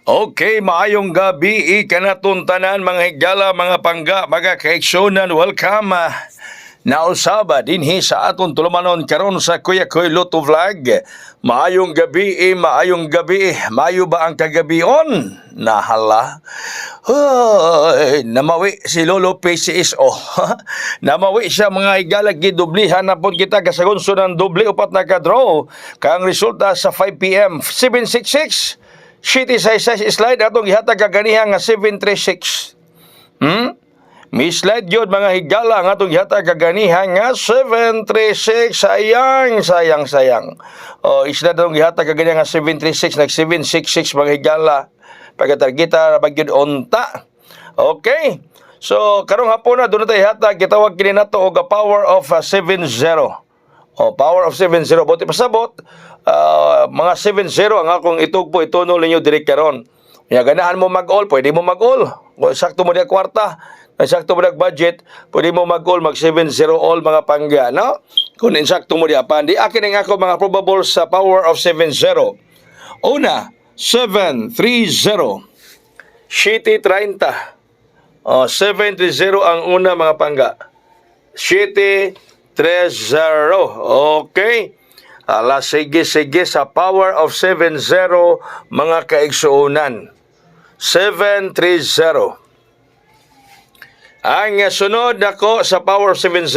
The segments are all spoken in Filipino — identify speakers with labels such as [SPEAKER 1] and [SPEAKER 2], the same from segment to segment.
[SPEAKER 1] Okay, maayong gabi ikanatuntanan mga higala, mga pangga, mga kaigsunan, welcome. Nausaba dinhi sa aton tulumanon karon sa Kuya Koy Luto Vlog. Maayong gabi, mayo ba ang kagabion? Nahala. Ay, namawi si Lolo PCSO. Namawi siya mga higala, gidublihan na po kita kasagunso ng doble upat na kadraw. Kang resulta sa 5 p.m. 766. City size slide atong gihatag kaganihan nga 736. May slide yun mga higala nga atong gihatag kaganihan nga 736. Sayang. Slide atong gihatag kaganihan nga 736 nag 766 mga higala. Pagkatargita bagyod unta. Okay. So karong hapon na doon tayo hatag gitawag kini nato og a power of 70. Power of 70. Buti pasabot, mga 70 ang akong itugpo, itunol ninyo direct karon. Kaya ganahan mo mag-all, pwede mo mag-all. Kung sakto mo na kwarta, sakto mo na budget, pwede mo mag-all, mag-70 all mga pangga, no? Kung insakto mo di apan, di akin ang ako mga probables sa power of 70. Una, 730. City 30. 730 ang una mga pangga. City 30. Okay. Sige sa power of 70 mga kaigsuunan. 730. Ang sunod nako sa power of 70,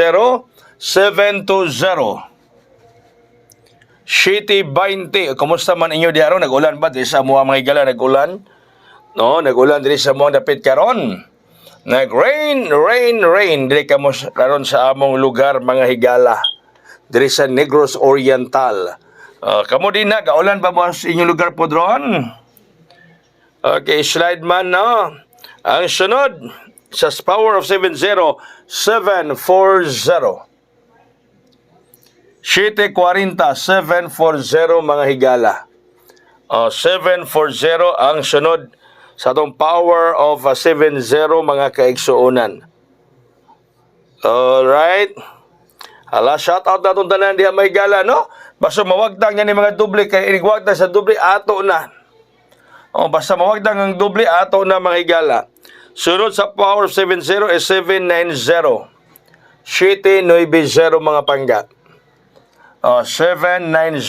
[SPEAKER 1] 720. City 20. Kumusta man inyo diaro? Nag-ulan ba? Di sa mga higala nag-ulan? No, nag-ulan din sa mga dapit karon. Nag-rain. Dili kamo karon sa among lugar mga higala. Diri sa Negros Oriental. Kamo din na, gaulan ba mo sa inyong lugar po dron? Okay, slide man, no? Ang sunod, sa power of 70, 740. City 40, 740 mga higala. 740 ang sunod sa itong power of 70 mga kaigsuunan. Alright. Shout out na itong tanan diha may gala, no? Basta mawagtang yan yung mga doble, kaya inigwagtang sa doble, ato na. Basta mawagtang ang doble, ato na mga higala. Sunod sa power of 70 is 790. City 90 mga pangga. 790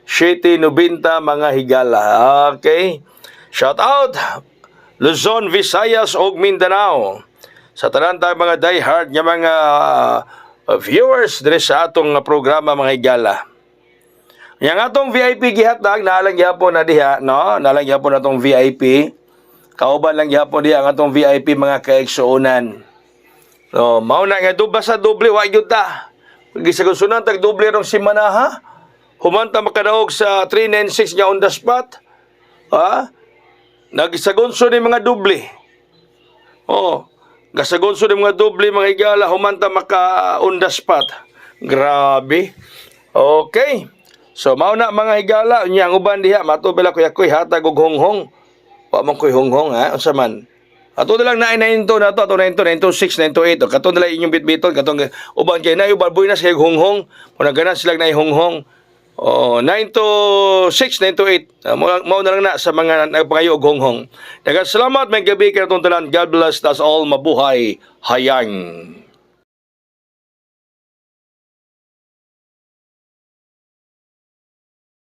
[SPEAKER 1] City 90 mga higala. Okay. Shout out Luzon, Visayas ug Mindanao. Sa tanan tayo mga diehard nga mga viewers diri sa atong programa mga higala. Yang atong VIP gihatag nalang gyapon na diha, no? Nalang gyapon natong VIP. Kauban lang gyapon diha ang atong VIP mga kaigsuonan. So, mao na nga basta doble wa gyud ta. Gisagunsunan tag doble rong semana ha. Humanta makadaog sa 396 nga on the spot. Ha? Nagisagunso ni mga doble. Gasagonso ng mga doble mga higala, humanta maka on the spot. Grabe. Okay. So, mauna mga higala, unyang uban diha, matubila ko yakoy hatag og honghong. Wa man koy honghong ha, unsa man. Ato na lang 992 na to, ato 926, 928. Kato na lang inyong bitbiton, katong uban kay na ubalboy na sa honghong. Muna ganan sila na honghong. 926, 928. Mao na lang na sa mga nagpangayo og honghong. Daghang salamat, may gabi kayo tanan. God bless us all. Mabuhay hayang.